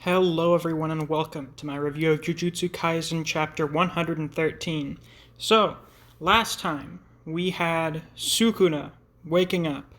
Hello everyone and welcome to my review of Jujutsu Kaisen chapter 113. So, last time we had Sukuna waking up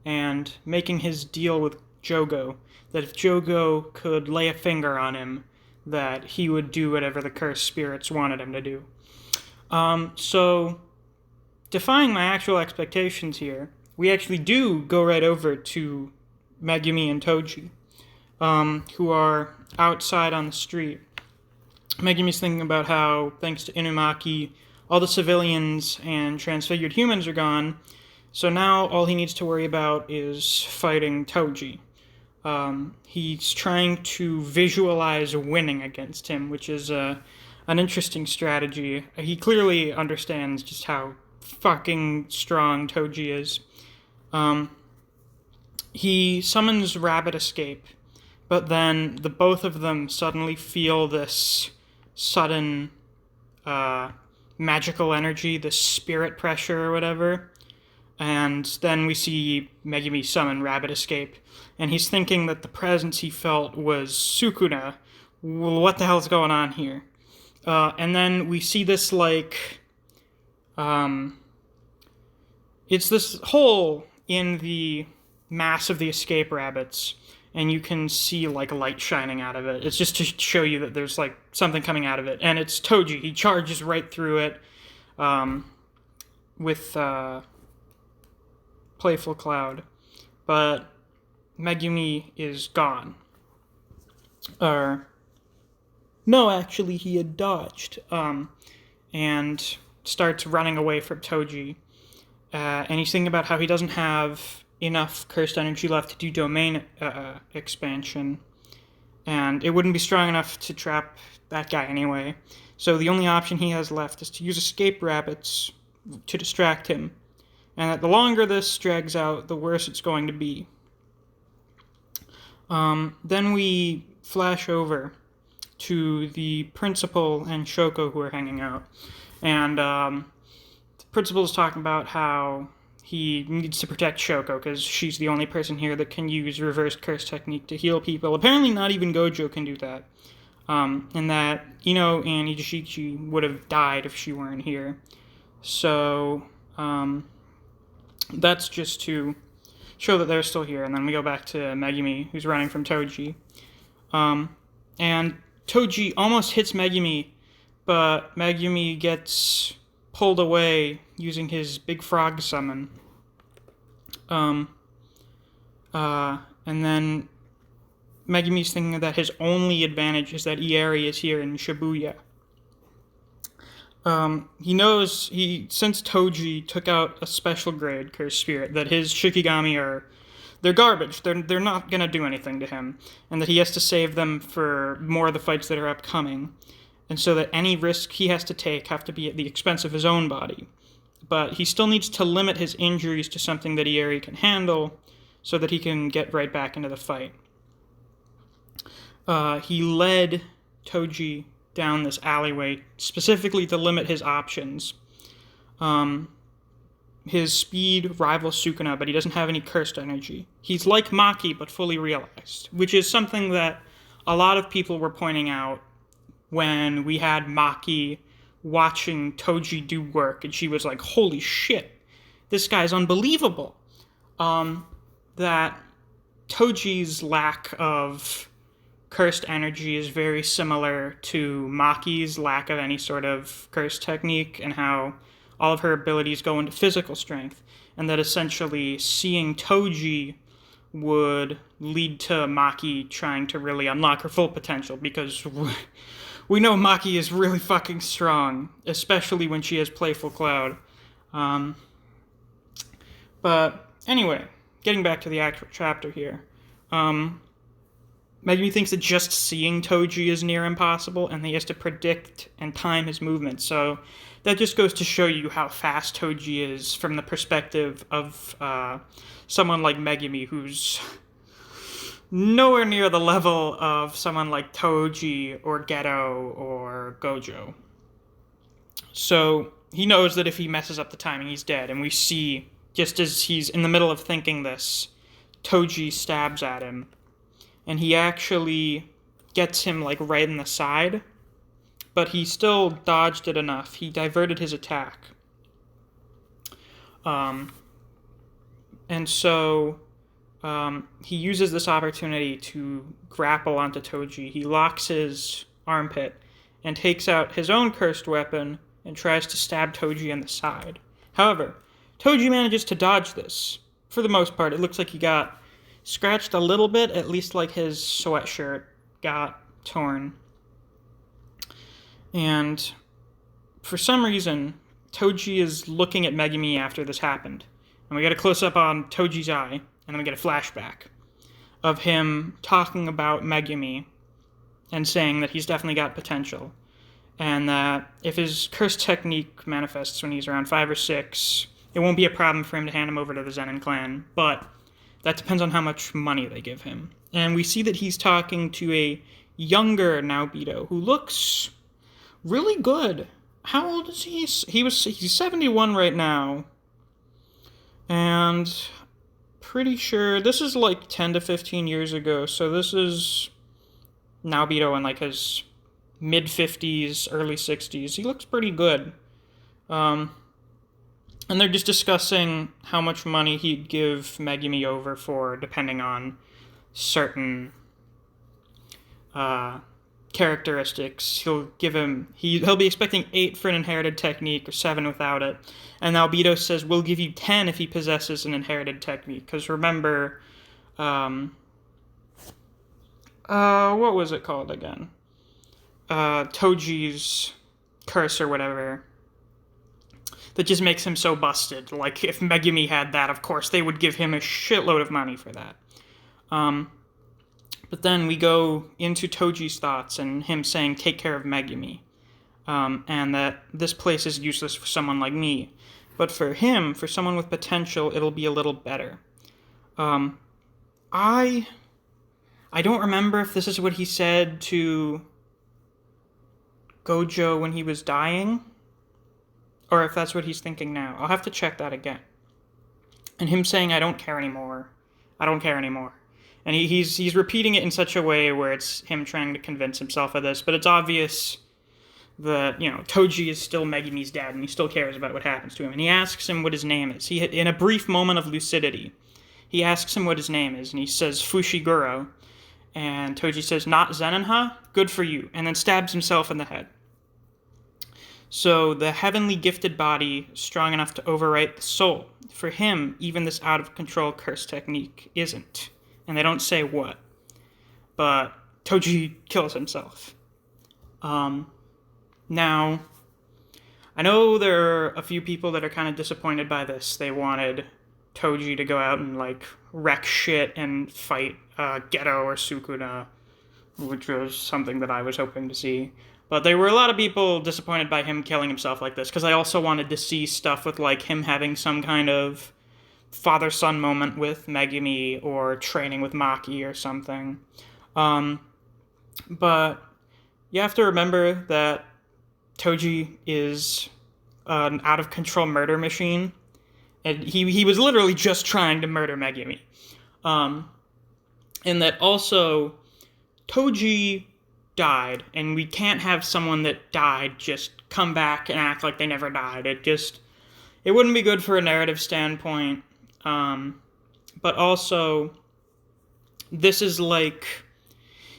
and making his deal with Jogo, that if Jogo could lay a finger on him, that he would do whatever the cursed spirits wanted him to do. So, defying my actual expectations here, we actually do go right over to Megumi and Toji. Who are outside on the street. Megumi's thinking about how, thanks to Inumaki, all the civilians and transfigured humans are gone, so now all he needs to worry about is fighting Toji. He's trying to visualize winning against him, which is an interesting strategy. He clearly understands just how fucking strong Toji is. He summons Rabbit Escape, but then the both of them suddenly feel this sudden magical energy, this spirit pressure or whatever. And then we see Megumi summon Rabbit Escape. And he's thinking that the presence he felt was Sukuna. What the hell's going on here? And then we see this, it's this hole in the mass of the escape rabbits. And you can see, light shining out of it. It's just to show you that there's, something coming out of it. And it's Toji. He charges right through it with Playful Cloud. But Megumi is gone. No, actually, he had dodged. And starts running away from Toji. And he's thinking about how he doesn't have enough cursed energy left to do domain expansion, and it wouldn't be strong enough to trap that guy anyway. So the only option he has left is to use escape rabbits to distract him, and that the longer this drags out, the worse it's going to be. Then we flash over to the principal and Shoko who are hanging out, and the principal is talking about how he needs to protect Shoko because she's the only person here that can use reverse curse technique to heal people. Apparently not even Gojo can do that. And that Ino and Ijishichi would have died if she weren't here. So, that's just to show that they're still here. And then we go back to Megumi, who's running from Toji. And Toji almost hits Megumi, but Megumi gets pulled away using his big frog summon. And then Megumi's thinking that his only advantage is that Ieri is here in Shibuya. He knows, since Toji took out a special grade cursed spirit, that his Shikigami they're garbage. They're not gonna do anything to him, and that he has to save them for more of the fights that are upcoming. And so that any risk he has to take have to be at the expense of his own body. But he still needs to limit his injuries to something that Ieri can handle so that he can get right back into the fight. He led Toji down this alleyway specifically to limit his options. His speed rivals Sukuna, but he doesn't have any cursed energy. He's like Maki, but fully realized, which is something that a lot of people were pointing out when we had Maki watching Toji do work, and she was like, holy shit, this guy's unbelievable. That Toji's lack of cursed energy is very similar to Maki's lack of any sort of cursed technique, and how all of her abilities go into physical strength, and that essentially seeing Toji would lead to Maki trying to really unlock her full potential, because we know Maki is really fucking strong, especially when she has Playful Cloud. But anyway, getting back to the actual chapter here. Megumi thinks that just seeing Toji is near impossible, and he has to predict and time his movements. So that just goes to show you how fast Toji is from the perspective of someone like Megumi, who's nowhere near the level of someone like Toji or Geto or Gojo. So he knows that if he messes up the timing, he's dead. And we see, just as he's in the middle of thinking this, Toji stabs at him. And he actually gets him like right in the side, but he still dodged it enough. He diverted his attack. And so he uses this opportunity to grapple onto Toji. He locks his armpit and takes out his own cursed weapon and tries to stab Toji in the side. However, Toji manages to dodge this. For the most part, it looks like he got scratched a little bit, at least like his sweatshirt got torn. And for some reason, Toji is looking at Megumi after this happened. And we get a close-up on Toji's eye, and then we get a flashback of him talking about Megumi and saying that he's definitely got potential. And that if his curse technique manifests when he's around 5 or 6, it won't be a problem for him to hand him over to the Zenin clan. But that depends on how much money they give him. And we see that he's talking to a younger Naobito who looks really good. How old is he? He's 71 right now. And pretty sure this is like 10 to 15 years ago. So this is Naobito in like his mid-50s, early 60s. He looks pretty good. And they're just discussing how much money he'd give Megumi over for, depending on certain characteristics. He'll be expecting 8 for an inherited technique, or 7 without it. And Naobito says, we'll give you 10 if he possesses an inherited technique. Because remember, what was it called again? Toji's curse or whatever. That just makes him so busted. Like, if Megumi had that, of course, they would give him a shitload of money for that. But then we go into Toji's thoughts and him saying, take care of Megumi. And that this place is useless for someone like me. But for him, for someone with potential, it'll be a little better. I don't remember if this is what he said to Gojo when he was dying, or if that's what he's thinking now. I'll have to check that again. And him saying, I don't care anymore. I don't care anymore. And he's repeating it in such a way where it's him trying to convince himself of this, but it's obvious that, Toji is still Megumi's dad, and he still cares about what happens to him. And he asks him what his name is. In a brief moment of lucidity, he asks him what his name is, and he says Fushiguro. And Toji says, not Zenin, huh? Good for you. And then stabs himself in the head. So the heavenly gifted body strong enough to overwrite the soul. For him, even this out-of-control curse technique isn't. And they don't say what. But Toji kills himself. Now, I know there are a few people that are kind of disappointed by this. They wanted Toji to go out and, wreck shit and fight Geto or Sukuna, which was something that I was hoping to see. But there were a lot of people disappointed by him killing himself like this, because I also wanted to see stuff with, him having some kind of father-son moment with Megumi or training with Maki or something. But you have to remember that Toji is an out-of-control murder machine, and he was literally just trying to murder Megumi. And that also, Toji died, and we can't have someone that died just come back and act like they never died. It wouldn't be good for a narrative standpoint. But also, this is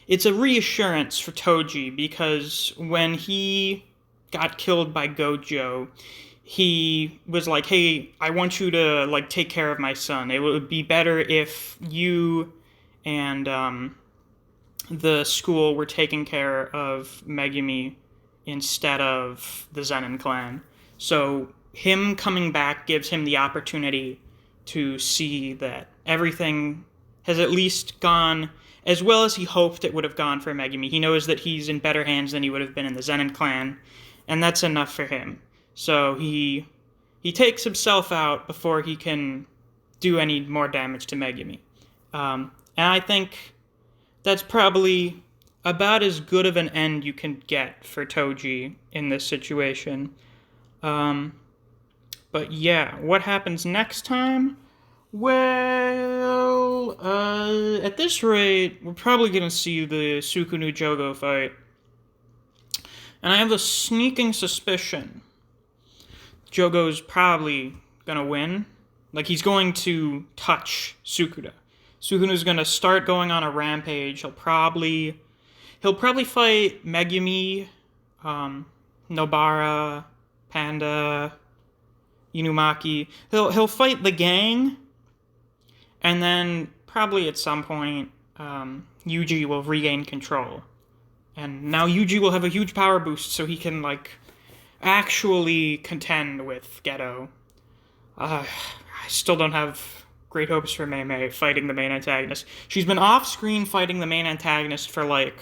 it's a reassurance for Toji, because when he got killed by Gojo, he was like, hey, I want you to, take care of my son. It would be better if you and, the school were taking care of Megumi instead of the Zenin clan. So him coming back gives him the opportunity to see that everything has at least gone as well as he hoped it would have gone for Megumi. He knows that he's in better hands than he would have been in the Zenin clan, and that's enough for him. So he takes himself out before he can do any more damage to Megumi. And I think that's probably about as good of an end you can get for Toji in this situation. But yeah, what happens next time? Well, at this rate, we're probably gonna see the Sukunu Jogo fight. And I have a sneaking suspicion Jogo's probably gonna win. Like, he's going to touch Sukuna. Sukuna's gonna start going on a rampage. He'll probably fight Megumi, Nobara, Panda, Inumaki. He'll fight the gang, and then probably at some point, Yuji will regain control. And now Yuji will have a huge power boost, so he can, like, actually contend with Geto. I still don't have great hopes for Mei Mei fighting the main antagonist. She's been off-screen fighting the main antagonist for, like,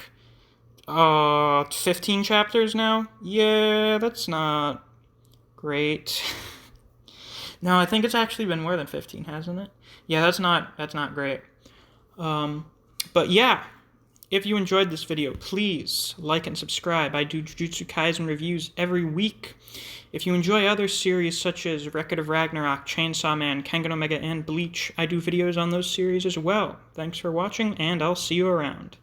15 chapters now? Yeah, that's not great. No, I think it's actually been more than 15, hasn't it? Yeah, that's not great. But yeah, if you enjoyed this video, please like and subscribe. I do Jujutsu Kaisen reviews every week. If you enjoy other series such as Record of Ragnarok, Chainsaw Man, Kengan Omega, and Bleach, I do videos on those series as well. Thanks for watching, and I'll see you around.